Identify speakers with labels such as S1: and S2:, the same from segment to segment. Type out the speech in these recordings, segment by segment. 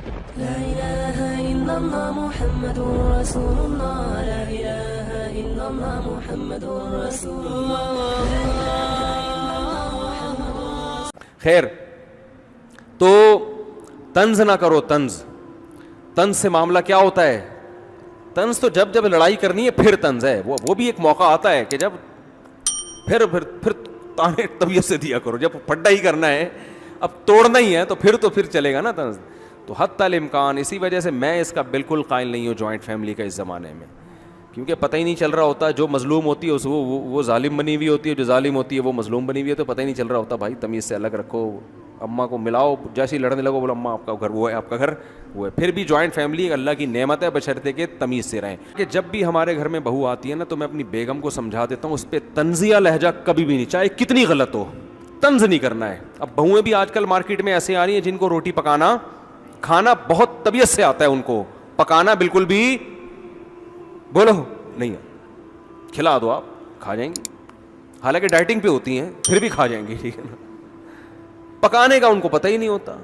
S1: لا إله إلا الله محمد رسول الله لا إله إلا الله محمد رسول الله.
S2: خیر تو طنز نہ کرو. طنز سے معاملہ کیا ہوتا ہے؟ طنز تو جب لڑائی کرنی ہے پھر طنز ہے. وہ بھی ایک موقع آتا ہے کہ جب پھر تانے طبیعت سے دیا کرو. جب پھڈا ہی کرنا ہے, اب توڑنا ہی ہے, تو پھر چلے گا نا طنز. تو حتی الامکان, اسی وجہ سے میں اس کا بالکل قائل نہیں ہوں جوائنٹ فیملی کا اس زمانے میں, کیونکہ پتہ ہی نہیں چل رہا ہوتا. جو مظلوم ہوتی ہے وہ ظالم بنی ہوئی ہوتی ہے, جو ظالم ہوتی ہے وہ مظلوم بنی ہوئی ہے, تو پتہ ہی نہیں چل رہا ہوتا. بھائی تمیز سے الگ رکھو, اماں کو ملاؤ, جیسے ہی لڑنے لگو بولو اماں آپ کا گھر وہ ہے, آپ کا گھر وہ ہے. پھر بھی جوائنٹ فیملی ایک اللہ کی نعمت ہے, بشرطے کہ تمیز سے رہیں. کہ جب بھی ہمارے گھر میں بہو آتی ہے نا, تو میں اپنی بیگم کو سمجھا دیتا ہوں, اس پہ طنزیہ لہجہ کبھی بھی نہیں, چاہے کتنی غلط ہو, طنز نہیں کرنا ہے. اب بہویں بھی آج کل مارکیٹ میں ایسے آ رہی ہیں جن کو روٹی پکانا کھانا بہت طبیعت سے آتا ہے, ان کو پکانا بالکل بھی بولو نہیں ہے. کھلا دو آپ کھا جائیں گی, حالانکہ ڈائٹنگ پہ ہوتی ہیں پھر بھی کھا جائیں گی, ٹھیک ہے نا. پکانے کا ان کو پتہ ہی نہیں ہوتا.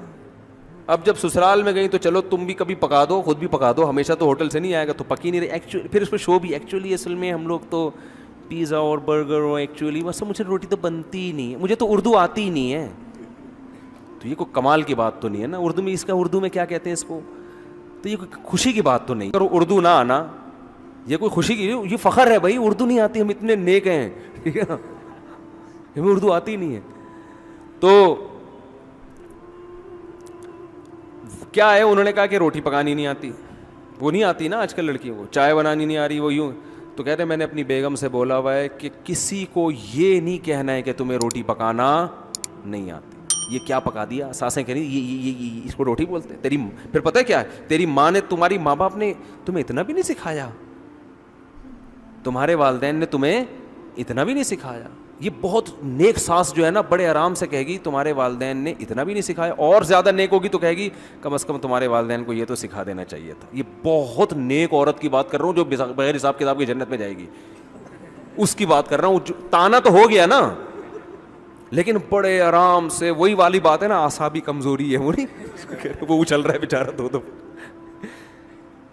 S2: اب جب سسرال میں گئی تو چلو تم بھی کبھی پکا دو, خود بھی پکا دو, ہمیشہ تو ہوٹل سے نہیں آئے گا, تو پکی نہیں رہی. ایکچولی پھر اس پہ شو بھی, ایکچولی اصل میں ہم لوگ تو پیزا اور برگر اور ایکچولی بس مجھے روٹی تو بنتی ہی نہیں ہے, مجھے تو اردو آتی ہی نہیں ہے. تو یہ کوئی کمال کی بات تو نہیں ہے نا. اردو میں اردو میں کیا کہتے ہیں اس کو, تو یہ کوئی خوشی کی بات تو نہیں. اگر اردو نہ آنا یہ کوئی خوشی کی, یہ فخر ہے بھائی اردو نہیں آتی, ہم اتنے نیک ہیں, ٹھیک ہے نا, ہمیں اردو آتی نہیں ہے. تو کیا ہے, انہوں نے کہا کہ روٹی پکانی نہیں آتی. وہ نہیں آتی نا آج کل لڑکیوں کو, چائے بنانی نہیں آ رہی, وہ یوں. تو کہتے ہیں میں نے اپنی بیگم سے بولا ہوا ہے کہ کسی کو یہ نہیں کہنا ہے کہ تمہیں روٹی پکانا نہیں آتی. یہ کیا پکا دیا, ساسیں کہہ رہی یہ اس کو روٹی بولتے ہیں. تیری پھر پتہ ہے کیا ہے, تیری ماں نے, تمہاری ماں باپ نے تمہیں اتنا بھی نہیں سکھایا, تمہارے والدین نے تمہیں اتنا بھی نہیں سکھایا. یہ بہت نیک ساس جو ہے نا بڑے آرام سے کہے گی تمہارے والدین نے اتنا بھی نہیں سکھایا, اور زیادہ نیک ہوگی تو کہے گی کم از کم تمہارے والدین کو یہ تو سکھا دینا چاہیے تھا. یہ بہت نیک عورت کی بات کر رہا ہوں جو بغیر حساب کتاب کی جنت میں جائے گی, اس کی بات کر رہا ہوں. تانا تو ہو گیا نا, لیکن بڑے آرام سے, وہی والی بات ہے نا, اعصابی کمزوری ہے وہ نہیں, وہ اچل رہا ہے بیچارہ دو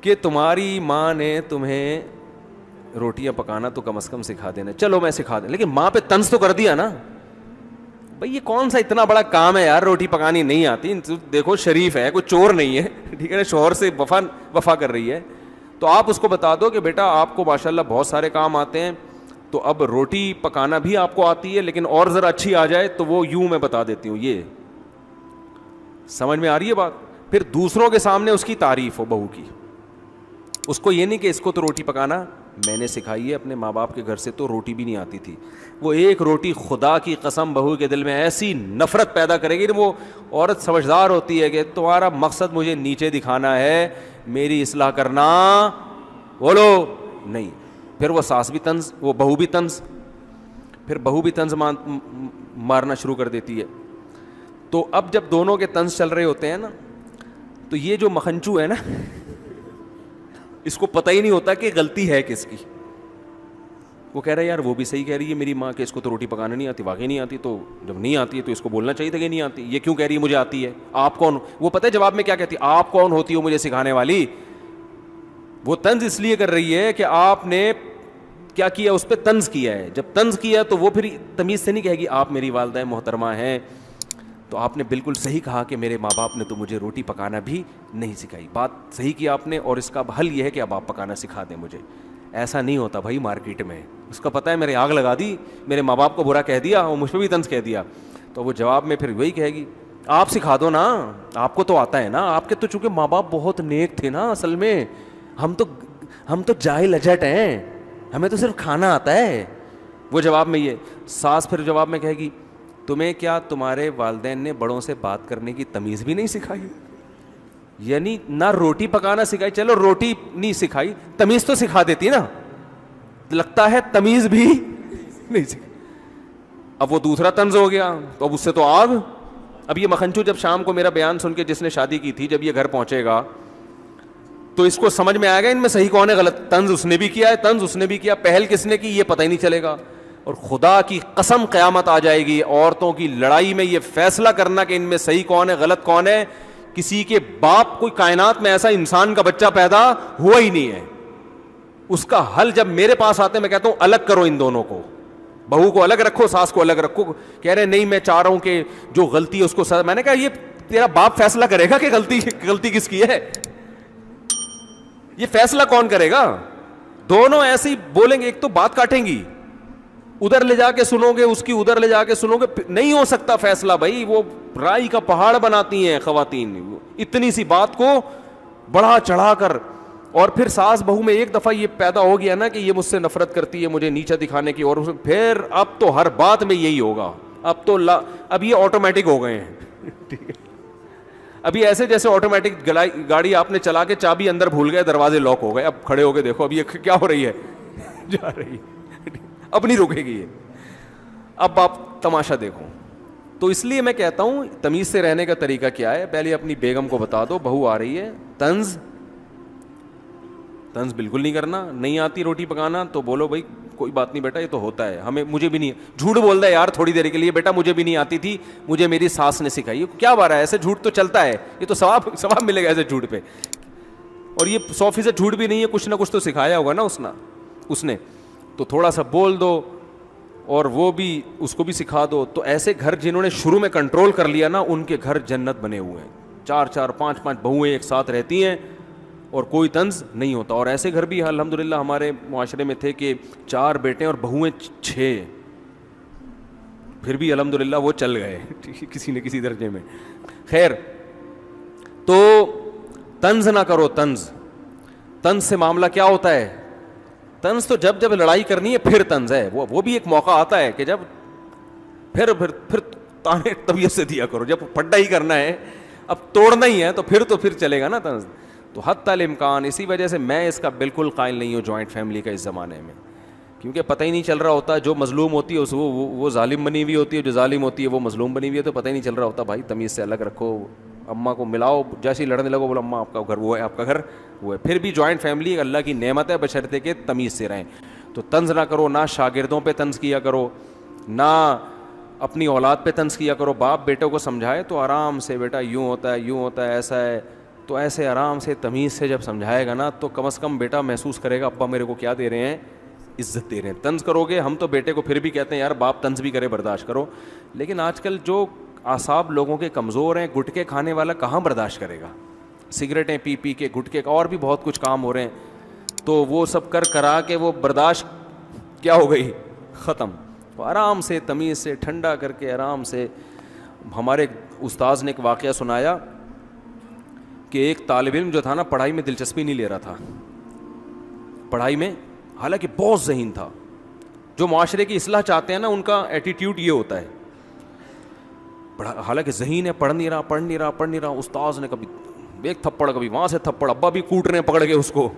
S2: کہ تمہاری ماں نے تمہیں روٹیاں پکانا تو کم از کم سکھا دینا. چلو میں سکھا دیں, لیکن ماں پہ طنز تو کر دیا نا بھائی, یہ کون سا اتنا بڑا کام ہے یار, روٹی پکانی نہیں آتی. دیکھو شریف ہے, کوئی چور نہیں ہے, ٹھیک ہے نا, شوہر سے وفا کر رہی ہے. تو آپ اس کو بتا دو کہ بیٹا آپ کو ماشاءاللہ بہت سارے کام آتے ہیں, تو اب روٹی پکانا بھی آپ کو آتی ہے, لیکن اور ذرا اچھی آ جائے تو وہ یوں میں بتا دیتی ہوں. یہ سمجھ میں آ رہی ہے بات. پھر دوسروں کے سامنے اس کی تعریف ہو بہو کی, اس کو یہ نہیں کہ اس کو تو روٹی پکانا میں نے سکھائی ہے, اپنے ماں باپ کے گھر سے تو روٹی بھی نہیں آتی تھی. وہ ایک روٹی خدا کی قسم بہو کے دل میں ایسی نفرت پیدا کرے گی. وہ عورت سمجھدار ہوتی ہے کہ تمہارا مقصد مجھے نیچے دکھانا ہے, میری اصلاح کرنا بولو نہیں. پھر وہ ساس بھی طنز, وہ بہو بھی طنز, پھر بہو بھی طنز مارنا شروع کر دیتی ہے. تو اب جب دونوں کے طنز چل رہے ہوتے ہیں نا, تو یہ جو مکھنچو ہے نا, اس کو پتہ ہی نہیں ہوتا کہ غلطی ہے کس کی. وہ کہہ رہا ہے یار وہ بھی صحیح کہہ رہی ہے میری ماں کہ اس کو تو روٹی پکانا نہیں آتی, واقعی نہیں آتی. تو جب نہیں آتی ہے تو اس کو بولنا چاہیے تھا کہ نہیں آتی. یہ کیوں کہہ رہی ہے مجھے آتی ہے, آپ کون, وہ پتہ ہے جواب میں کیا کہتی ہے, آپ کون ہوتی ہو مجھے سکھانے والی. وہ طنز اس لیے کر رہی ہے کہ آپ نے کیا کیا, اس پہ طنز کیا ہے. جب طنز کیا تو وہ پھر تمیز سے نہیں کہے گی آپ میری والدہ محترمہ ہیں, تو آپ نے بالکل صحیح کہا کہ میرے ماں باپ نے تو مجھے روٹی پکانا بھی نہیں سکھائی. بات صحیح کی آپ نے, اور اس کا حل یہ ہے کہ اب آپ پکانا سکھا دیں مجھے. ایسا نہیں ہوتا بھائی مارکیٹ میں, اس کا پتہ ہے میرے آگ لگا دی, میرے ماں باپ کو برا کہہ دیا اور مجھ پہ بھی طنز کہہ دیا, تو وہ جواب میں پھر وہی کہے گی آپ سکھا دو نا, آپ کو تو آتا ہے نا, آپ کے تو چونکہ ماں باپ بہت نیک تھے نا, اصل میں ہم تو جاہل اجٹ ہیں, ہمیں تو صرف کھانا آتا ہے. وہ جواب میں یہ ساس پھر جواب میں کہے گی تمہیں کیا تمہارے والدین نے بڑوں سے بات کرنے کی تمیز بھی نہیں سکھائی, یعنی نہ روٹی پکانا سکھائی, چلو روٹی نہیں سکھائی, تمیز تو سکھا دیتی نا, لگتا ہے تمیز بھی نہیں سکھائی. اب وہ دوسرا طنز ہو گیا, تو اب اس سے تو آگ. اب یہ مکھنچو جب شام کو میرا بیان سن کے, جس نے شادی کی تھی, جب یہ گھر پہنچے گا تو اس کو سمجھ میں آئے گا ان میں صحیح کون ہے غلط. طنز اس نے بھی کیا ہے, طنز اس نے بھی کیا, پہل کس نے کی یہ پتہ ہی نہیں چلے گا. اور خدا کی قسم قیامت آ جائے گی, عورتوں کی لڑائی میں یہ فیصلہ کرنا کہ ان میں صحیح کون ہے غلط کون ہے, کسی کے باپ, کوئی کائنات میں ایسا انسان کا بچہ پیدا ہوا ہی نہیں ہے. اس کا حل جب میرے پاس آتے ہیں میں کہتا ہوں الگ کرو ان دونوں کو, بہو کو الگ رکھو, ساس کو الگ رکھو. کہہ رہے نہیں میں چاہ رہا ہوں کہ جو غلطی ہے اس کو سزا. میں نے کہا یہ تیرا باپ فیصلہ کرے گا کہ غلطی کس کی ہے؟ یہ فیصلہ کون کرے گا؟ دونوں ایسے ہی بولیں گے, ایک تو بات کاٹیں گی, ادھر لے جا کے سنو گے اس کی, ادھر لے جا کے سنو گے, نہیں ہو سکتا فیصلہ بھائی. وہ رائی کا پہاڑ بناتی ہیں خواتین, اتنی سی بات کو بڑھا چڑھا کر. اور پھر ساس بہو میں ایک دفعہ یہ پیدا ہو گیا نا کہ یہ مجھ سے نفرت کرتی ہے, مجھے نیچا دکھانے کی, اور پھر اب تو ہر بات میں یہی ہوگا. اب یہ آٹومیٹک ہو گئے ہیں. ٹھیک ہے, ابھی ایسے جیسے آٹومیٹک گاڑی آپ نے چلا کے چابی اندر بھول گئے, دروازے لاک ہو گئے, اب کھڑے ہو کے دیکھو اب یہ کیا ہو رہی ہے, جا رہی ہے, اب نہیں رکے گی یہ. اب آپ تماشا دیکھو. تو اس لیے میں کہتا ہوں تمیز سے رہنے کا طریقہ کیا ہے, پہلے اپنی بیگم کو بتا دو بہو آ رہی ہے, طنز بالکل نہیں کرنا. نہیں آتی روٹی پکانا تو بولو بھائی کوئی بات نہیں بیٹا, یہ تو ہوتا ہے, مجھے بھی نہیں. جھوٹ بول رہا ہے یار تھوڑی دیر کے لیے, بیٹا مجھے بھی نہیں آتی تھی, مجھے میری ساس نے سکھائی. کیا بارہ ہے, ایسے جھوٹ تو چلتا ہے, یہ تو ثواب ملے گا ایسے جھوٹ پہ. اور یہ 100% جھوٹ بھی نہیں ہے, کچھ نہ کچھ تو سکھایا ہوگا نا اس نے, تو تھوڑا سا بول دو اور وہ بھی اس کو بھی سکھا دو. تو ایسے گھر جنہوں نے شروع میں کنٹرول کر لیا نا, ان کے گھر جنت بنے ہوئے ہیں. 4 5 بہویں ایک ساتھ رہتی ہیں اور کوئی طنز نہیں ہوتا. اور ایسے گھر بھی الحمدللہ ہمارے معاشرے میں تھے کہ 4 بیٹے اور بہویں 6, پھر بھی الحمدللہ وہ چل گئے کسی نہ کسی درجے میں. خیر, تو طنز نہ کرو. طنز سے معاملہ کیا ہوتا ہے؟ طنز تو جب لڑائی کرنی ہے پھر طنز ہے. وہ بھی ایک موقع آتا ہے کہ جب پھر تانے طبیعت سے دیا کرو. جب پھڈا ہی کرنا ہے, اب توڑنا ہی ہے, تو پھر چلے گا نا طنز. تو حتی الامکان, اسی وجہ سے میں اس کا بالکل قائل نہیں ہوں جوائنٹ فیملی کا اس زمانے میں, کیونکہ پتہ ہی نہیں چل رہا ہوتا. جو مظلوم ہوتی ہے وہ ظالم بنی ہوئی ہوتی ہے, جو ظالم ہوتی ہے وہ مظلوم بنی ہوئی ہے, تو پتہ ہی نہیں چل رہا ہوتا. بھائی تمیز سے الگ رکھو, اماں کو ملاؤ, جیسے ہی لڑنے لگو بولو اماں آپ کا گھر وہ ہے, آپ کا گھر وہ ہے. پھر بھی جوائنٹ فیملی ایک اللہ کی نعمت ہے, بشرطے کہ تمیز سے رہیں. تو طنز نہ کرو, نہ شاگردوں پہ طنز کیا کرو, نہ اپنی اولاد پہ طنز کیا کرو. باپ بیٹوں کو سمجھائے تو آرام سے, بیٹا یوں ہوتا ہے, ایسا ہے, تو ایسے آرام سے تمیز سے جب سمجھائے گا نا, تو کم از کم بیٹا محسوس کرے گا ابا میرے کو کیا دے رہے ہیں, عزت دے رہے ہیں. طنز کرو گے, ہم تو بیٹے کو پھر بھی کہتے ہیں یار باپ طنز بھی کرے برداشت کرو, لیکن آج کل جو اعصاب لوگوں کے کمزور ہیں, گٹکے کھانے والا کہاں برداشت کرے گا, سگریٹیں پی کے گٹکے کا, اور بھی بہت کچھ کام ہو رہے ہیں, تو وہ سب کرا کے وہ برداشت کیا ہو گئی, ختم. تو آرام سے تمیز سے ٹھنڈا کر کے آرام سے. ہمارے استاذ نے ایک واقعہ سنایا کہ ایک طالب علم جو تھا نا, پڑھائی میں دلچسپی نہیں لے رہا تھا, پڑھائی میں حالانکہ بہت ذہین تھا. جو معاشرے کی اصلاح چاہتے ہیں نا, ان کا ایٹیٹیوڈ یہ ہوتا ہے, حالانکہ ذہین ہے, پڑھ نہیں رہا. استاذ نے کبھی ایک تھپڑ, کبھی وہاں سے تھپڑ, ابا بھی کوٹ رہے ہیں پکڑ کے اس کو.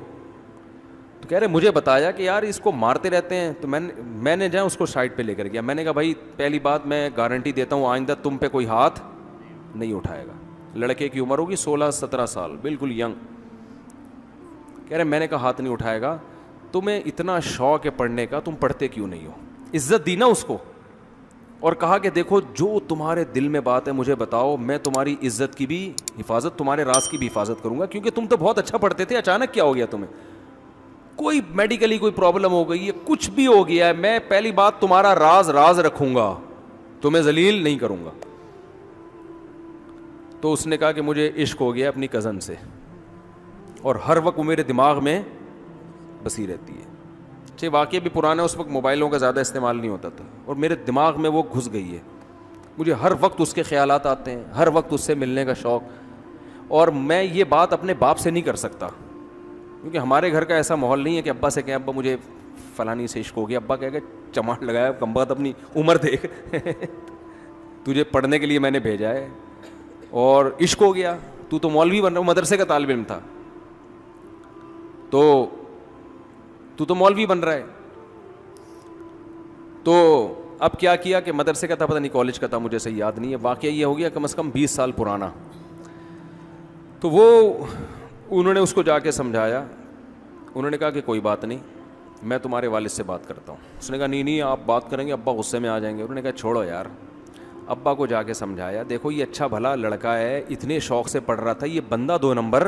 S2: تو کہہ رہے مجھے بتایا کہ یار اس کو مارتے رہتے ہیں. تو میں نے جائے اس کو سائڈ پہ لے کر گیا. میں نے کہا بھائی پہلی بات میں گارنٹی دیتا ہوں آئندہ تم پہ کوئی ہاتھ نہیں اٹھائے گا. لڑکے کی عمر ہوگی 16-17 سال, بالکل ینگ. کہہ رہے میں نے کہا ہاتھ نہیں اٹھائے گا. تمہیں اتنا شوق ہے پڑھنے کا, تم پڑھتے کیوں نہیں ہو؟ عزت دی نا اس کو, اور کہا کہ دیکھو جو تمہارے دل میں بات ہے مجھے بتاؤ, میں تمہاری عزت کی بھی حفاظت, تمہارے راز کی بھی حفاظت کروں گا, کیونکہ تم تو بہت اچھا پڑھتے تھے, اچانک کیا ہو گیا تمہیں؟ کوئی میڈیکلی کوئی پرابلم ہو گئی ہے, کچھ بھی ہو گیا ہے, میں پہلی بات تمہارا راز رکھوں گا, تمہیں ذلیل نہیں کروں گا. تو اس نے کہا کہ مجھے عشق ہو گیا اپنی کزن سے, اور ہر وقت وہ میرے دماغ میں بسی رہتی ہے. چاہے واقعی بھی پرانا, اس وقت موبائلوں کا زیادہ استعمال نہیں ہوتا تھا, اور میرے دماغ میں وہ گھس گئی ہے. مجھے ہر وقت اس کے خیالات آتے ہیں, ہر وقت اس سے ملنے کا شوق. اور میں یہ بات اپنے باپ سے نہیں کر سکتا, کیونکہ ہمارے گھر کا ایسا ماحول نہیں ہے کہ ابا سے کہیں ابا مجھے فلانی سے عشق ہو گیا. ابا کہہ کہ چماٹ لگایا, کم بات اپنی عمر دیکھ تجھے پڑھنے کے لیے میں نے بھیجا ہے اور عشق ہو گیا, تو مولوی بن رہا. مدرسے کا طالب علم تھا, تو مولوی بن رہا ہے. تو اب کیا کیا کہ مدرسے کا تھا, پتہ نہیں کالج کا تھا, مجھے صحیح یاد نہیں ہے. واقعہ یہ ہو گیا کم از کم 20 سال پرانا. تو انہوں نے اس کو جا کے سمجھایا. انہوں نے کہا کہ کوئی بات نہیں, میں تمہارے والد سے بات کرتا ہوں. اس نے کہا نہیں آپ بات کریں گے ابا غصے میں آ جائیں گے. انہوں نے کہا چھوڑو یار, ابا کو جا کے سمجھایا دیکھو یہ اچھا بھلا لڑکا ہے, اتنے شوق سے پڑھ رہا تھا, یہ بندہ 2 نمبر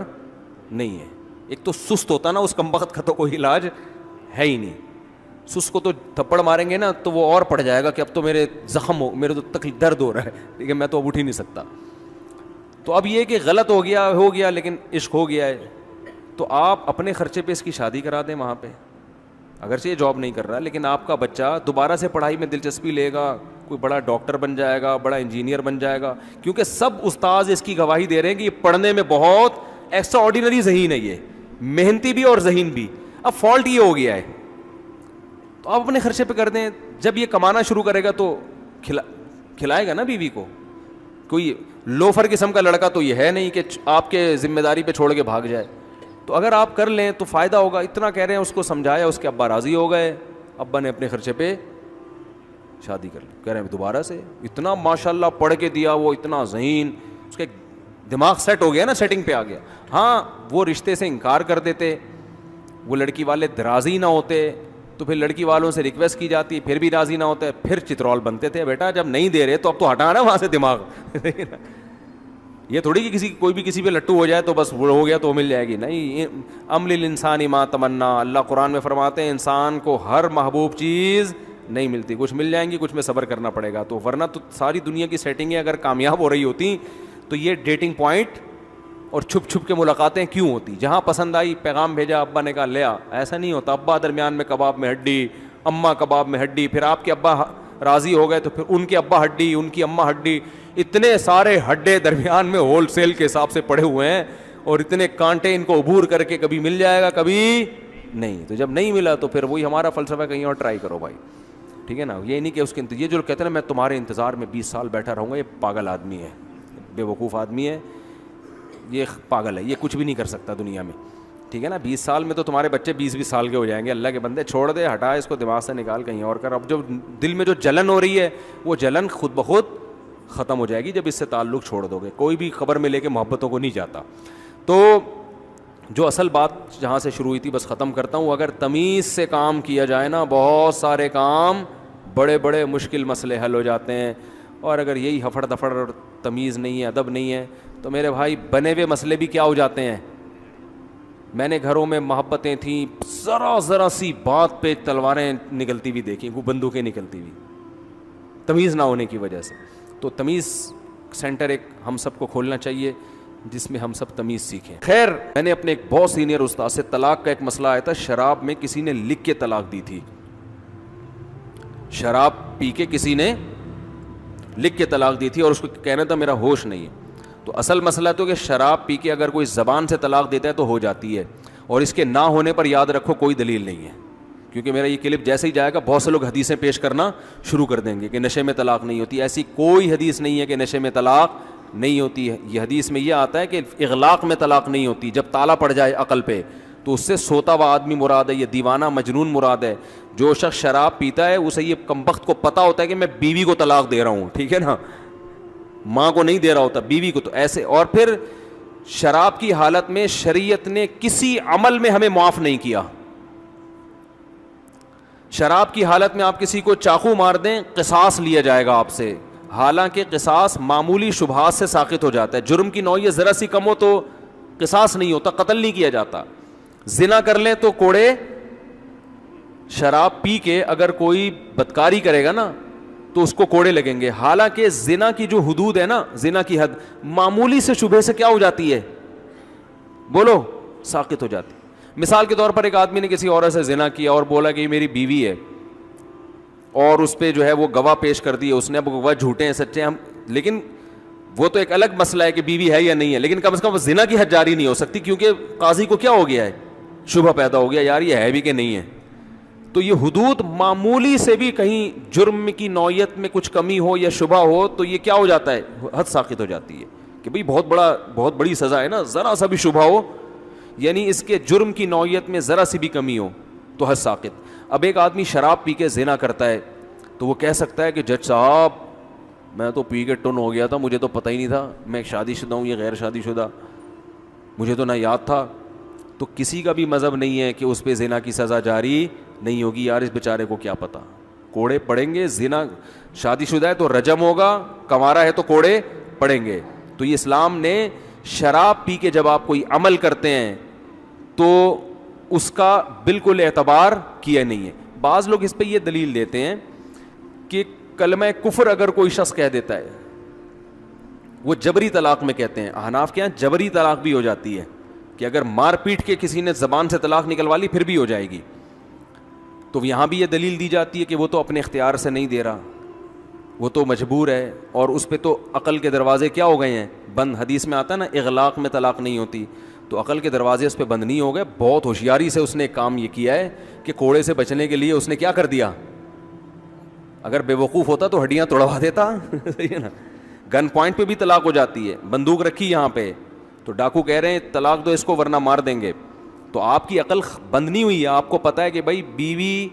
S2: نہیں ہے. ایک تو سست ہوتا نا اس کمبخت کا تو کوئی علاج ہے ہی نہیں. سست کو تو تھپڑ ماریں گے نا تو وہ اور پڑ جائے گا کہ اب تو میرے زخم ہو, میرے تو تکلیف درد ہو رہا ہے, ٹھیک ہے, میں تو اب اٹھ ہی نہیں سکتا. تو اب یہ کہ غلط ہو گیا لیکن عشق ہو گیا ہے, تو آپ اپنے خرچے پہ اس کی شادی کرا دیں وہاں پہ. اگرچہ یہ جاب نہیں کر رہا لیکن آپ کا بچہ دوبارہ سے پڑھائی میں دلچسپی لے گا, کوئی بڑا ڈاکٹر بن جائے گا, بڑا انجینئر بن جائے گا, کیونکہ سب استاذ اس کی گواہی دے رہے ہیں کہ یہ پڑھنے میں بہت ایکسٹرا آرڈینری ذہین ہے, یہ محنتی بھی اور ذہین بھی. اب فالٹ یہ ہو گیا ہے تو آپ اپنے خرچے پہ کر دیں. جب یہ کمانا شروع کرے گا تو کھلائے گا نا بیوی کو. کوئی لوفر قسم کا لڑکا تو یہ ہے نہیں کہ آپ کے ذمہ داری پہ چھوڑ کے بھاگ جائے. تو اگر آپ کر لیں تو فائدہ ہوگا. اتنا کہہ رہے ہیں, اس کو سمجھایا, اس کے ابا راضی ہو گئے, ابا نے اپنے خرچے پہ شادی کر لی. کہہ رہے ہیں دوبارہ سے اتنا ماشاءاللہ پڑھ کے دیا, وہ اتنا ذہین, اس کے دماغ سیٹ ہو گیا نا, سیٹنگ پہ آ گیا. ہاں وہ رشتے سے انکار کر دیتے, وہ لڑکی والے راضی نہ ہوتے تو پھر لڑکی والوں سے ریکویسٹ کی جاتی, پھر بھی راضی نہ ہوتے, پھر چترول بنتے تھے. بیٹا جب نہیں دے رہے تو اب تو ہٹانا وہاں سے دماغ. یہ تھوڑی کہ کوئی بھی کسی پہ لٹو ہو جائے تو بس وہ ہو گیا تو مل جائے گی, نہیں. عمل الانسان ما تمنا, اللہ قرآن میں فرماتے ہیں انسان کو ہر محبوب چیز نہیں ملتی, کچھ مل جائیں گی, کچھ میں صبر کرنا پڑے گا. تو ورنہ تو ساری دنیا کی سیٹنگیں اگر کامیاب ہو رہی ہوتی تو یہ ڈیٹنگ پوائنٹ اور چھپ چھپ کے ملاقاتیں کیوں ہوتی؟ جہاں پسند آئی پیغام بھیجا, ابا نے کہا لیا. ایسا نہیں ہوتا. ابا درمیان میں کباب میں ہڈی, اماں کباب میں ہڈی, پھر آپ کے ابا راضی ہو گئے تو پھر ان کے ابا ہڈی, ان کی اماں ہڈی, اتنے سارے ہڈے درمیان میں ہول سیل کے حساب سے پڑے ہوئے ہیں, اور اتنے کانٹے ان کو عبور کر کے کبھی مل جائے گا کبھی نہیں. تو جب نہیں ملا تو پھر وہی ہمارا فلسفہ, کہیں اور ٹرائی کرو بھائی, ٹھیک ہے نا. یہ نہیں کہ اس کے یہ جو کہتے ہیں نا میں تمہارے انتظار میں 20 سال بیٹھا رہوں گا, یہ پاگل آدمی ہے, بے وقوف آدمی ہے, یہ پاگل ہے, یہ کچھ بھی نہیں کر سکتا دنیا میں, ٹھیک ہے نا. 20 سال میں تو تمہارے بچے 20 سال کے ہو جائیں گے. اللہ کے بندے چھوڑ دے, ہٹا اس کو دماغ سے, نکال کہیں اور کر. اب جو دل میں جو جلن ہو رہی ہے وہ جلن خود بخود ختم ہو جائے گی جب اس سے تعلق چھوڑ دو گے. کوئی بھی خبر میں لے کے محبتوں کو نہیں جاتا. تو جو اصل بات جہاں سے شروع ہوئی تھی بس ختم کرتا ہوں. اگر تمیز سے کام کیا جائے نا, بہت سارے کام, بڑے بڑے مشکل مسئلے حل ہو جاتے ہیں. اور اگر یہی ہفڑ دفڑ اور تمیز نہیں ہے, ادب نہیں ہے, تو میرے بھائی بنے ہوئے مسئلے بھی کیا ہو جاتے ہیں. میں نے گھروں میں محبتیں تھیں, ذرا سی بات پہ تلواریں نکلتی ہوئی دیکھیں, وہ بندوقیں نکلتی ہوئی, تمیز نہ ہونے کی وجہ سے. تو تمیز سینٹر ایک ہم سب کو کھولنا چاہیے جس میں ہم سب تمیز سیکھیں. خیر, میں نے اپنے ایک بہت سینئر استاد سے طلاق کا ایک مسئلہ آیا تھا. شراب میں کسی نے لکھ کے طلاق دی تھی, شراب پی کے کسی نے لکھ کے طلاق دی تھی, اور اس کو کہنا تھا میرا ہوش نہیں ہے. تو اصل مسئلہ تو کہ شراب پی کے اگر کوئی زبان سے طلاق دیتا ہے تو ہو جاتی ہے, اور اس کے نہ ہونے پر یاد رکھو کوئی دلیل نہیں ہے. کیونکہ میرا یہ کلپ جیسے ہی جائے گا بہت سے لوگ حدیثیں پیش کرنا شروع کر دیں گے کہ نشے میں طلاق نہیں ہوتی. ایسی کوئی حدیث نہیں ہے کہ نشے میں طلاق نہیں ہوتی ہے. یہ حدیث میں یہ آتا ہے کہ اغلاق میں طلاق نہیں ہوتی, جب تالا پڑ جائے عقل پہ تو اس سے سوتا ہوا آدمی مراد ہے, یہ دیوانہ مجنون مراد ہے. جو شخص شراب پیتا ہے اسے یہ کمبخت کو پتہ ہوتا ہے کہ میں بیوی کو طلاق دے رہا ہوں, ٹھیک ہے نا, ماں کو نہیں دے رہا ہوتا, بیوی کو. تو ایسے, اور پھر شراب کی حالت میں شریعت نے کسی عمل میں ہمیں معاف نہیں کیا. شراب کی حالت میں آپ کسی کو چاقو مار دیں, قصاص لیا جائے گا آپ سے, حالانکہ قصاص معمولی شبہات سے ساقط ہو جاتا ہے. جرم کی نوعیت ذرا سی کم ہو تو قصاص نہیں ہوتا, قتل نہیں کیا جاتا. زنا کر لیں تو کوڑے. شراب پی کے اگر کوئی بدکاری کرے گا نا تو اس کو کوڑے لگیں گے. حالانکہ زنا کی جو حدود ہے نا, زنا کی حد معمولی سے شبہ سے کیا ہو جاتی ہے, بولو, ساقط ہو جاتی. مثال کے طور پر ایک آدمی نے کسی عورت سے زنا کیا اور بولا کہ یہ میری بیوی ہے, اور اس پہ جو ہے وہ گواہ پیش کر دیے اس نے. اب گواہ جھوٹے ہیں سچے ہیں, لیکن وہ تو ایک الگ مسئلہ ہے کہ بیوی ہے یا نہیں ہے, لیکن کم از کم زنا کی حد جاری نہیں ہو سکتی کیونکہ قاضی کو کیا ہو گیا ہے, شبہ پیدا ہو گیا, یار یہ ہے بھی کہ نہیں ہے. تو یہ حدود معمولی سے بھی کہیں جرم کی نوعیت میں کچھ کمی ہو یا شبہ ہو تو یہ کیا ہو جاتا ہے, حد ساقط ہو جاتی ہے کہ بھئی بہت بڑی سزا ہے نا, ذرا سا بھی شبہ ہو, یعنی اس کے جرم کی نوعیت میں ذرا سی بھی کمی ہو تو حد ساقط. اب ایک آدمی شراب پی کے زنا کرتا ہے تو وہ کہہ سکتا ہے کہ جج صاحب میں تو پی کے ٹن ہو گیا تھا, مجھے تو پتہ ہی نہیں تھا, میں شادی شدہ ہوں, یہ غیر شادی شدہ, مجھے تو نہ یاد تھا. تو کسی کا بھی مذہب نہیں ہے کہ اس پہ زنا کی سزا جاری نہیں ہوگی. یار اس بیچارے کو کیا پتا, کوڑے پڑیں گے. زنا شادی شدہ ہے تو رجم ہوگا, کنوارا ہے تو کوڑے پڑیں گے. تو یہ اسلام نے شراب پی کے جب آپ کوئی عمل کرتے ہیں تو اس کا بالکل اعتبار کیا نہیں ہے. بعض لوگ اس پہ یہ دلیل دیتے ہیں کہ کلمہ کفر اگر کوئی شخص کہہ دیتا ہے, وہ جبری طلاق میں کہتے ہیں, احناف کے یہاں جبری طلاق بھی ہو جاتی ہے کہ اگر مار پیٹ کے کسی نے زبان سے طلاق نکلوا لی پھر بھی ہو جائے گی. تو یہاں بھی یہ دلیل دی جاتی ہے کہ وہ تو اپنے اختیار سے نہیں دے رہا, وہ تو مجبور ہے, اور اس پہ تو عقل کے دروازے کیا ہو گئے ہیں, بند. حدیث میں آتا ہے نا اغلاق میں طلاق نہیں ہوتی, تو عقل کے دروازے اس پہ بند نہیں ہو گئے. بہت ہوشیاری سے اس نے ایک کام یہ کیا ہے کہ کوڑے سے بچنے کے لیے اس نے کیا کر دیا, اگر بے وقوف ہوتا تو ہڈیاں توڑوا دیتا. صحیح ہے نا. گن پوائنٹ پہ بھی طلاق ہو جاتی ہے, بندوق رکھی یہاں پہ, تو ڈاکو کہہ رہے ہیں طلاق دو اس کو ورنہ مار دیں گے. تو آپ کی عقل بند نہیں ہوئی ہے, آپ کو پتہ ہے کہ بھائی بیوی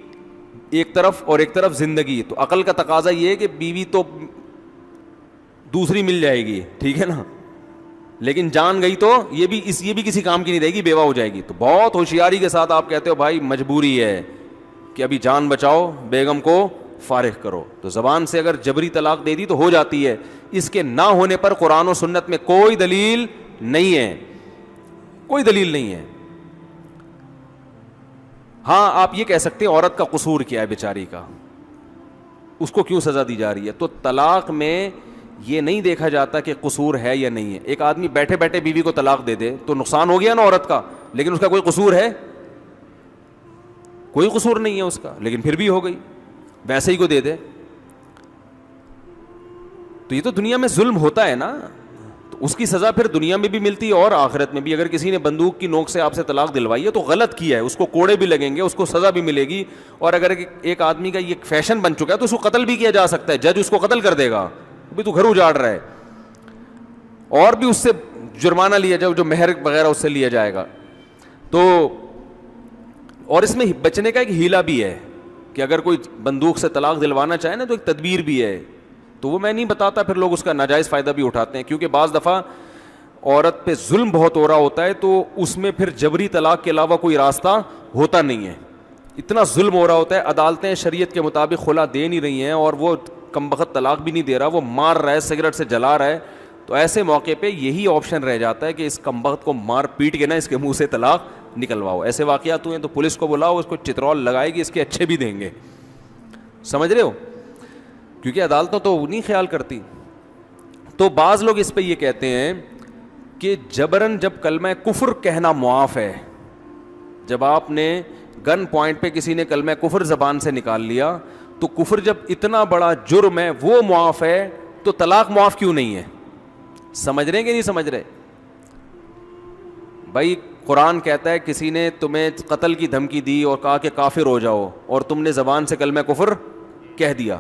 S2: ایک طرف اور ایک طرف زندگی, تو عقل کا تقاضا یہ ہے کہ بیوی تو دوسری مل جائے گی, ٹھیک ہے نا, لیکن جان گئی تو یہ بھی کسی کام کی نہیں رہے گی, بیوہ ہو جائے گی. تو بہت ہوشیاری کے ساتھ آپ کہتے ہو بھائی مجبوری ہے کہ ابھی جان بچاؤ, بیگم کو فارغ کرو. تو زبان سے اگر جبری طلاق دے دی تو ہو جاتی ہے. اس کے نہ ہونے پر قرآن و سنت میں کوئی دلیل نہیں ہے, کوئی دلیل نہیں ہے. ہاں آپ یہ کہہ سکتے ہیں عورت کا قصور کیا ہے بیچاری کا, اس کو کیوں سزا دی جا رہی ہے. تو طلاق میں یہ نہیں دیکھا جاتا کہ قصور ہے یا نہیں ہے. ایک آدمی بیٹھے بیٹھے بیوی کو طلاق دے دے تو نقصان ہو گیا نا عورت کا, لیکن اس کا کوئی قصور ہے, کوئی قصور نہیں ہے اس کا, لیکن پھر بھی ہو گئی, ویسے ہی کو دے دے. تو یہ تو دنیا میں ظلم ہوتا ہے نا, تو اس کی سزا پھر دنیا میں بھی ملتی ہے اور آخرت میں بھی. اگر کسی نے بندوق کی نوک سے آپ سے طلاق دلوائی ہے تو غلط کیا ہے, اس کو کوڑے بھی لگیں گے, اس کو سزا بھی ملے گی. اور اگر ایک آدمی کا یہ فیشن بن چکا ہے تو اس کو قتل بھی کیا جا سکتا ہے, جج اس کو قتل کر دے گا, ابھی تو گھر اجاڑ رہا ہے, اور بھی اس سے جرمانہ لیا جائے, جو مہر وغیرہ اس سے لیا جائے گا. تو اور اس میں بچنے کا ایک ہیلا بھی ہے کہ اگر کوئی بندوق سے طلاق دلوانا چاہے نا تو ایک تدبیر بھی ہے, تو وہ میں نہیں بتاتا, پھر لوگ اس کا ناجائز فائدہ بھی اٹھاتے ہیں. کیونکہ بعض دفعہ عورت پہ ظلم بہت ہو رہا ہوتا ہے تو اس میں پھر جبری طلاق کے علاوہ کوئی راستہ ہوتا نہیں ہے, اتنا ظلم ہو رہا ہوتا ہے. عدالتیں شریعت کے مطابق خلا دے نہیں رہی ہیں اور وہ کمبخت طلاق بھی نہیں دے رہا, وہ مار رہا ہے, سگریٹ سے جلا رہا ہے. تو ایسے موقع پہ یہی آپشن رہ جاتا ہے کہ اس کمبخت کو مار پیٹ کے نا اس کے منہ سے طلاق نکلواؤ. ایسے واقعات ہوئے تو پولیس کو بلاؤ, اس کو چترول لگائے گی, اس کے اچھے بھی دیں گے. سمجھ رہے ہو, کیونکہ عدالتوں تو نہیں خیال کرتی. تو بعض لوگ اس پہ یہ کہتے ہیں کہ جبرن جب کلمہ کفر کہنا معاف ہے, جب آپ نے گن پوائنٹ پہ کسی نے کلمہ کفر زبان سے نکال لیا تو کفر جب اتنا بڑا جرم ہے وہ معاف ہے, تو طلاق معاف کیوں نہیں ہے؟ سمجھ رہے ہیں کہ نہیں سمجھ رہے بھائی؟ قرآن کہتا ہے کسی نے تمہیں قتل کی دھمکی دی اور کہا کہ کافر ہو جاؤ, اور تم نے زبان سے کلمہ کفر کہہ دیا,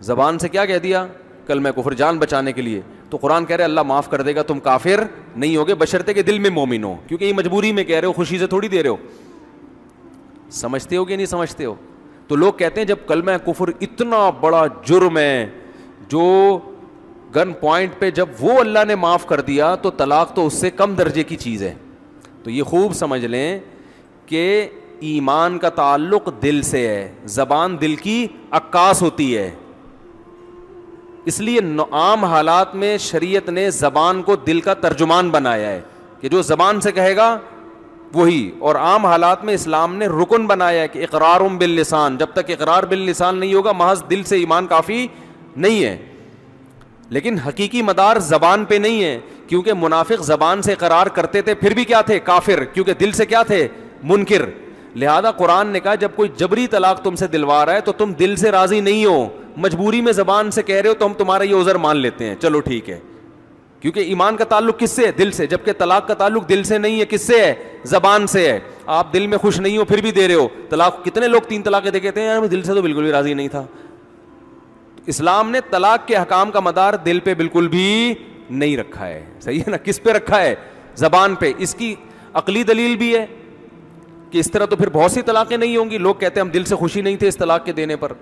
S2: زبان سے کیا کہہ دیا؟ کلمہ کفر, جان بچانے کے لیے. تو قرآن کہہ رہے اللہ معاف کر دے گا, تم کافر نہیں ہوگے بشرطے کہ دل میں مومن ہو, کیونکہ یہ مجبوری میں کہہ رہے ہو, خوشی سے تھوڑی دے رہے ہو. سمجھتے ہو کہ نہیں سمجھتے ہو؟ تو لوگ کہتے ہیں جب کلمہ کفر اتنا بڑا جرم ہے جو گن پوائنٹ پہ جب وہ اللہ نے معاف کر دیا تو طلاق تو اس سے کم درجے کی چیز ہے. تو یہ خوب سمجھ لیں کہ ایمان کا تعلق دل سے ہے, زبان دل کی عکاس ہوتی ہے. اس لیے عام حالات میں شریعت نے زبان کو دل کا ترجمان بنایا ہے کہ جو زبان سے کہے گا وہی, اور عام حالات میں اسلام نے رکن بنایا ہے کہ اقرار باللسان, جب تک اقرار باللسان نہیں ہوگا محض دل سے ایمان کافی نہیں ہے. لیکن حقیقی مدار زبان پہ نہیں ہے, کیونکہ منافق زبان سے اقرار کرتے تھے پھر بھی کیا تھے؟ کافر, کیونکہ دل سے کیا تھے؟ منکر. لہذا قرآن نے کہا جب کوئی جبری طلاق تم سے دلوا رہا ہے تو تم دل سے راضی نہیں ہو, مجبوری میں زبان سے کہہ رہے ہو تو ہم تمہارا یہ عذر مان لیتے ہیں, چلو ٹھیک ہے, کیونکہ ایمان کا تعلق کس سے ہے؟ دل سے, جبکہ طلاق کا تعلق دل سے نہیں ہے, کس سے ہے؟ زبان سے ہے. آپ دل میں خوش نہیں ہو پھر بھی دے رہے ہو طلاق. کتنے لوگ 3 طلاقیں دے کہتے ہیں یار میں دل سے تو بالکل بھی راضی نہیں تھا. اسلام نے طلاق کے احکام کا مدار دل پہ بالکل بھی نہیں رکھا ہے, صحیح ہے نا؟ کس پہ رکھا ہے؟ زبان پہ. اس کی عقلی دلیل بھی ہے کہ اس طرح تو پھر بہت سی طلاقیں نہیں ہوں گی. لوگ کہتے ہیں ہم دل سے خوشی نہیں تھے اس طلاق کے دینے پر,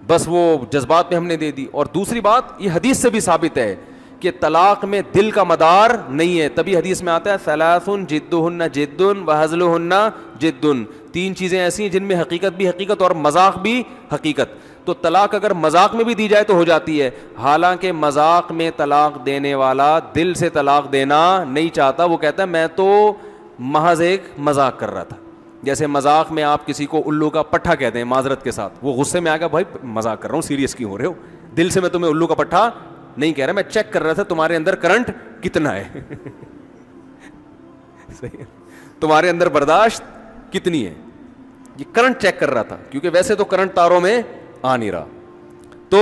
S2: بس وہ جذبات میں ہم نے دے دی. اور دوسری بات یہ حدیث سے بھی ثابت ہے کہ طلاق میں دل کا مدار نہیں ہے. تبھی حدیث میں آتا ہے ثلاث جدہن جد وہزلہن جد, 3 چیزیں ایسی ہیں جن میں حقیقت بھی حقیقت اور مذاق بھی حقیقت. تو طلاق اگر مذاق میں بھی دی جائے تو ہو جاتی ہے, حالانکہ مذاق میں طلاق دینے والا دل سے طلاق دینا نہیں چاہتا, وہ کہتا ہے میں تو محض ایک مذاق کر رہا تھا. جیسے مذاق میں آپ کسی کو الو کا پٹھا کہتے ہیں معذرت کے ساتھ, وہ غصے میں آ گیا بھائی مذاق کر رہا ہوں, سیریس کیوں ہو رہے ہو, دل سے میں تمہیں الو کا پٹھا نہیں کہہ رہا, میں چیک کر رہا تھا تمہارے اندر کرنٹ کتنا ہے صحیح, تمہارے اندر برداشت کتنی ہے, یہ کرنٹ چیک کر رہا تھا, کیونکہ ویسے تو کرنٹ تاروں میں آ نہیں رہا. تو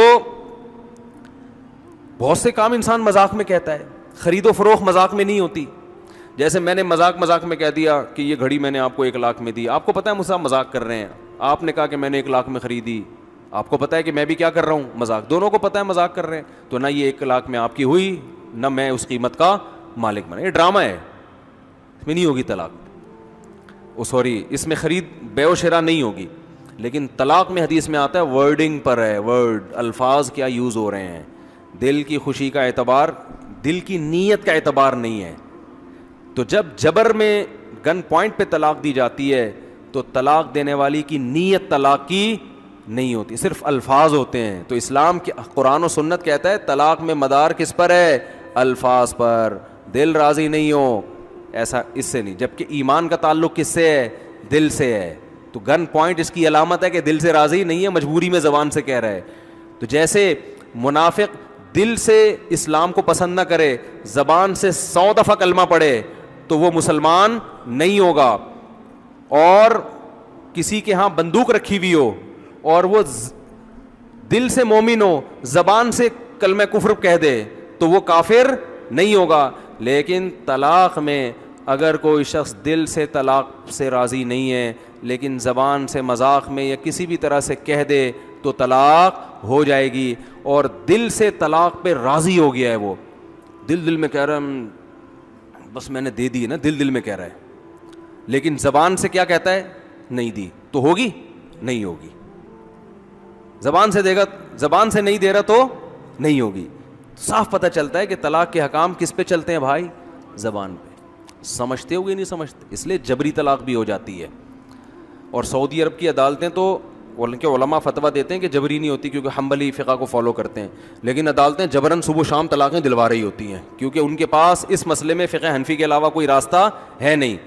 S2: بہت سے کام انسان مذاق میں کہتا ہے, خرید و فروخت مذاق میں نہیں ہوتی. جیسے میں نے مذاق میں کہہ دیا کہ یہ گھڑی میں نے آپ کو 1 لاکھ میں دی, آپ کو پتا ہے مجھ سے مذاق کر رہے ہیں, آپ نے کہا کہ میں نے 1 لاکھ میں خریدی, آپ کو پتا ہے کہ میں بھی کیا کر رہا ہوں مذاق, دونوں کو پتا ہے مذاق کر رہے ہیں. تو نہ یہ 1 لاکھ میں آپ کی ہوئی, نہ میں اس قیمت کا مالک بنا, یہ ڈرامہ ہے, اس میں نہیں ہوگی طلاق, سوری اس میں خرید بے و شراء نہیں ہوگی. لیکن طلاق میں حدیث میں آتا ہے ورڈنگ پر ہے, ورڈ الفاظ کیا یوز ہو رہے ہیں, دل کی خوشی کا اعتبار, دل کی نیت کا اعتبار نہیں ہے. تو جب جبر میں گن پوائنٹ پہ طلاق دی جاتی ہے تو طلاق دینے والی کی نیت طلاق کی نہیں ہوتی, صرف الفاظ ہوتے ہیں. تو اسلام کے قرآن و سنت کہتا ہے طلاق میں مدار کس پر ہے, الفاظ پر, دل راضی نہیں ہو ایسا اس سے نہیں. جبکہ ایمان کا تعلق کس سے ہے, دل سے ہے. تو گن پوائنٹ اس کی علامت ہے کہ دل سے راضی نہیں ہے, مجبوری میں زبان سے کہہ رہا ہے. تو جیسے منافق دل سے اسلام کو پسند نہ کرے, زبان سے 100 دفعہ کلمہ پڑھے تو وہ مسلمان نہیں ہوگا. اور کسی کے ہاں بندوق رکھی ہوئی ہو اور وہ دل سے مومن ہو, زبان سے کلمہ کفر کہہ دے تو وہ کافر نہیں ہوگا. لیکن طلاق میں اگر کوئی شخص دل سے طلاق سے راضی نہیں ہے لیکن زبان سے مذاق میں یا کسی بھی طرح سے کہہ دے تو طلاق ہو جائے گی. اور دل سے طلاق پہ راضی ہو گیا ہے, وہ دل میں کہہ رہا ہے بس میں نے دے دی نا, دل میں کہہ رہا ہے, لیکن زبان سے کیا کہتا ہے نہیں دی, تو ہوگی نہیں ہوگی. زبان سے دے گا, زبان سے نہیں دے رہا تو نہیں ہوگی. صاف پتہ چلتا ہے کہ طلاق کے حکام کس پہ چلتے ہیں بھائی, زبان پہ. سمجھتے ہوگے نہیں سمجھتے, اس لیے جبری طلاق بھی ہو جاتی ہے. اور سعودی عرب کی عدالتیں تو ان کے علماء فتویٰ دیتے ہیں کہ جبری نہیں ہوتی کیونکہ حنبلی فقہ کو فالو کرتے ہیں, لیکن عدالتیں جبراً صبح و شام طلاقیں دلوا رہی ہوتی ہیں کیونکہ ان کے پاس اس مسئلے میں فقہ حنفی کے علاوہ کوئی راستہ ہے نہیں.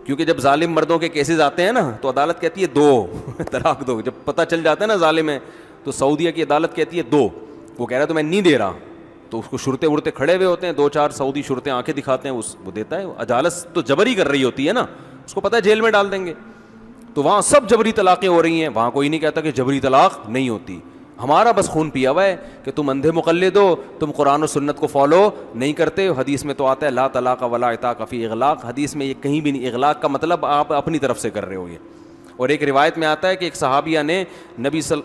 S2: کیونکہ جب ظالم مردوں کے کیسز آتے ہیں نا تو عدالت کہتی ہے 2 طلاق دو. جب پتہ چل جاتا ہے نا ظالم ہے تو سعودیہ کی عدالت کہتی ہے 2. وہ کہہ رہا ہے تو میں نہیں دے رہا, تو اس کو شرطے ورتے کھڑے ہوئے ہوتے ہیں, 2-4 سعودی شرطیں آنکھیں دکھاتے ہیں, وہ دیتا ہے. عدالت تو جبری کر رہی ہوتی ہے نا, اس کو پتہ ہے جیل میں ڈال دیں گے. تو وہاں سب جبری طلاقیں ہو رہی ہیں, وہاں کوئی نہیں کہتا کہ جبری طلاق نہیں ہوتی. ہمارا بس خون پیا ہوا ہے کہ تم اندھے مقلد ہو, تم قرآن و سنت کو فالو نہیں کرتے. حدیث میں تو آتا ہے لا طلاق ولا عتاق فی اغلاق, حدیث میں یہ کہیں بھی نہیں, اغلاق کا مطلب آپ اپنی طرف سے کر رہے ہو یہ. اور ایک روایت میں آتا ہے کہ ایک صحابیہ نے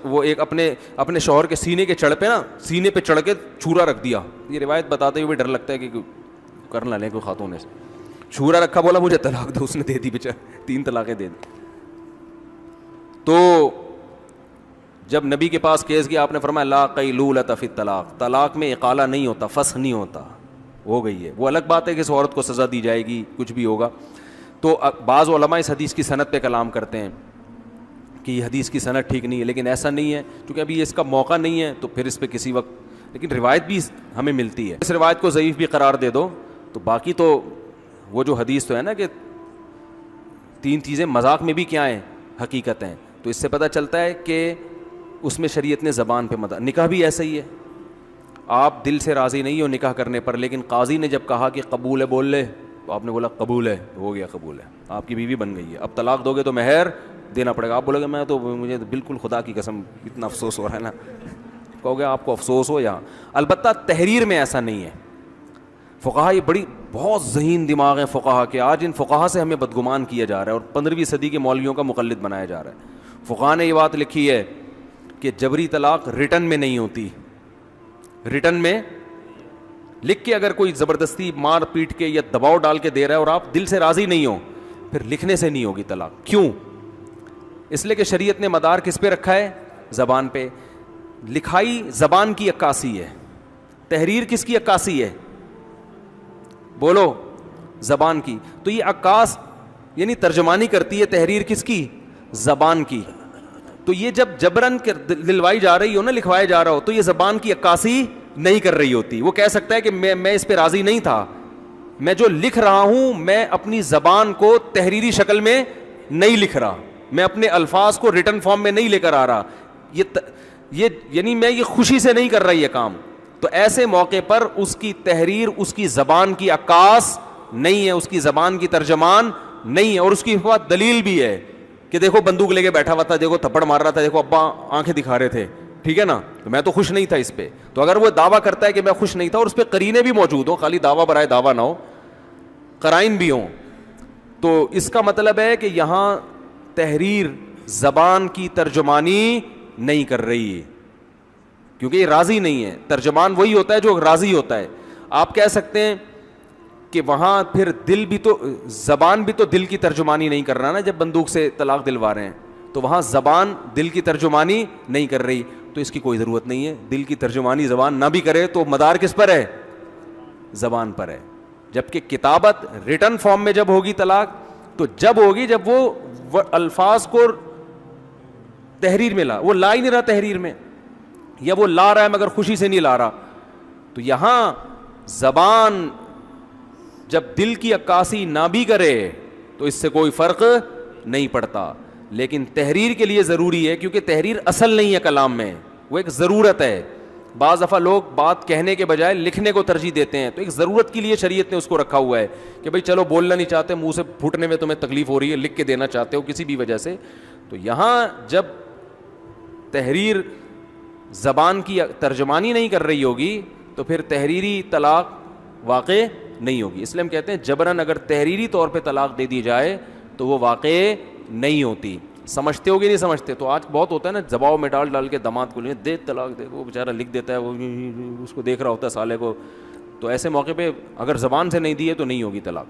S2: وہ ایک اپنے شوہر کے سینے کے چڑھ پہ نا, سینے پہ چڑھ کے چھورا رکھ دیا. یہ روایت بتاتے ہوئے ڈر لگتا ہے کہ کر نہ لیں کوئی خاتون نے, چھورا رکھا, بولا مجھے طلاق دو, اس نے دے دی بیچارہ, 3 طلاقیں دے دی. تو جب نبی کے پاس کیس گیا آپ نے فرمایا لا قیلولۃ فی الطلاق, طلاق میں اقالہ نہیں ہوتا, فسخ نہیں ہوتا, ہو گئی ہے. وہ الگ بات ہے کہ اس عورت کو سزا دی جائے گی, کچھ بھی ہوگا. تو بعض علماء اس حدیث کی سند پہ کلام کرتے ہیں کہ یہ حدیث کی سند ٹھیک نہیں ہے, لیکن ایسا نہیں ہے کیونکہ ابھی اس کا موقع نہیں ہے, تو پھر اس پہ کسی وقت, لیکن روایت بھی ہمیں ملتی ہے. اس روایت کو ضعیف بھی قرار دے دو تو باقی تو وہ جو حدیث تو ہے نا کہ 3 چیزیں مذاق میں بھی کیا ہیں, حقیقت ہیں. تو اس سے پتہ چلتا ہے کہ اس میں شریعت نے زبان پہ مدار. نکاح بھی ایسا ہی ہے, آپ دل سے راضی نہیں ہو نکاح کرنے پر, لیکن قاضی نے جب کہا کہ قبول ہے بول لے, تو آپ نے بولا قبول ہے, ہو گیا قبول ہے, آپ کی بیوی بن گئی ہے. اب طلاق دو گے تو مہر دینا پڑے گا. آپ بولے گا میں تو, مجھے بالکل خدا کی قسم اتنا افسوس ہو رہا ہے نا, کہو گے آپ کو افسوس ہو یہاں. البتہ تحریر میں ایسا نہیں ہے. فقہا یہ بہت ذہین دماغ ہیں فقہا کے, آج ان فقہا سے ہمیں بدگمان کیا جا رہا ہے اور 15ویں صدی کے مولویوں کا مقلد بنایا جا رہا ہے. فقہا نے یہ بات لکھی ہے کہ جبری طلاق ریٹن میں نہیں ہوتی. ریٹن میں لکھ کے اگر کوئی زبردستی مار پیٹ کے یا دباؤ ڈال کے دے رہا ہے اور آپ دل سے راضی نہیں ہو, پھر لکھنے سے نہیں ہوگی طلاق. کیوں؟ اس لیے کہ شریعت نے مدار کس پہ رکھا ہے, زبان پہ. لکھائی زبان کی عکاسی ہے, تحریر کس کی عکاسی ہے؟ بولو، زبان کی. تو یہ عکاس یعنی ترجمانی کرتی ہے تحریر کس کی؟ زبان کی. تو یہ جب جبرن دلوائی جا رہی ہو نا، لکھوایا جا رہا ہو، تو یہ زبان کی عکاسی نہیں کر رہی ہوتی. وہ کہہ سکتا ہے کہ میں اس پہ راضی نہیں تھا، میں جو لکھ رہا ہوں میں اپنی زبان کو تحریری شکل میں نہیں لکھ رہا، میں اپنے الفاظ کو ریٹن فارم میں نہیں لے کر آ رہا، یہ یعنی میں یہ خوشی سے نہیں کر رہا یہ کام. تو ایسے موقع پر اس کی تحریر اس کی زبان کی عکاس نہیں ہے، اس کی زبان کی ترجمان نہیں ہے. اور اس کی بات دلیل بھی ہے کہ دیکھو بندوق لے کے بیٹھا ہوا تھا، دیکھو تھپڑ مار رہا تھا، دیکھو ابا آنکھیں دکھا رہے تھے، ٹھیک ہے نا، تو میں تو خوش نہیں تھا اس پہ. تو اگر وہ دعویٰ کرتا ہے کہ میں خوش نہیں تھا اور اس پہ قرینے بھی موجود ہوں، خالی دعویٰ برائے دعویٰ نہ ہو، قرائن بھی ہوں، تو اس کا مطلب ہے کہ یہاں تحریر زبان کی ترجمانی نہیں کر رہی ہے، کیونکہ یہ راضی نہیں ہے. ترجمان وہی ہوتا ہے جو راضی ہوتا ہے. آپ کہہ سکتے ہیں کہ وہاں پھر دل بھی تو، زبان بھی تو دل کی ترجمانی نہیں کر رہا نا، جب بندوق سے طلاق دلوا رہے ہیں تو وہاں زبان دل کی ترجمانی نہیں کر رہی. تو اس کی کوئی ضرورت نہیں ہے، دل کی ترجمانی زبان نہ بھی کرے تو مدار کس پر ہے؟ زبان پر ہے. جبکہ کتابت ریٹن فارم میں جب ہوگی طلاق تو جب ہوگی جب وہ الفاظ کو تحریر میں وہ لا ہی نہیں رہا تحریر میں، یا وہ لا رہا ہے مگر خوشی سے نہیں لا رہا. تو یہاں زبان جب دل کی عکاسی نہ بھی کرے تو اس سے کوئی فرق نہیں پڑتا. لیکن تحریر کے لیے ضروری ہے، کیونکہ تحریر اصل نہیں ہے کلام میں، وہ ایک ضرورت ہے. بعض دفعہ لوگ بات کہنے کے بجائے لکھنے کو ترجیح دیتے ہیں، تو ایک ضرورت کے لیے شریعت نے اس کو رکھا ہوا ہے کہ بھئی چلو بولنا نہیں چاہتے، منہ سے پھوٹنے میں تمہیں تکلیف ہو رہی ہے، لکھ کے دینا چاہتے ہو کسی بھی وجہ سے. تو یہاں جب تحریر زبان کی ترجمانی نہیں کر رہی ہوگی تو پھر تحریری طلاق واقع نہیں ہوگی. اس لیے ہم کہتے ہیں جبراً اگر تحریری طور پہ طلاق دے دی جائے تو وہ واقع نہیں ہوتی. سمجھتے ہو گے نہیں سمجھتے؟ تو آج بہت ہوتا ہے نا، دباؤ میں ڈال کے داماد کو لیں دے طلاق دے، وہ بیچارہ لکھ دیتا ہے، وہ اس کو دیکھ رہا ہوتا ہے سالے کو. تو ایسے موقع پہ اگر زبان سے نہیں دی ہے تو نہیں ہوگی طلاق.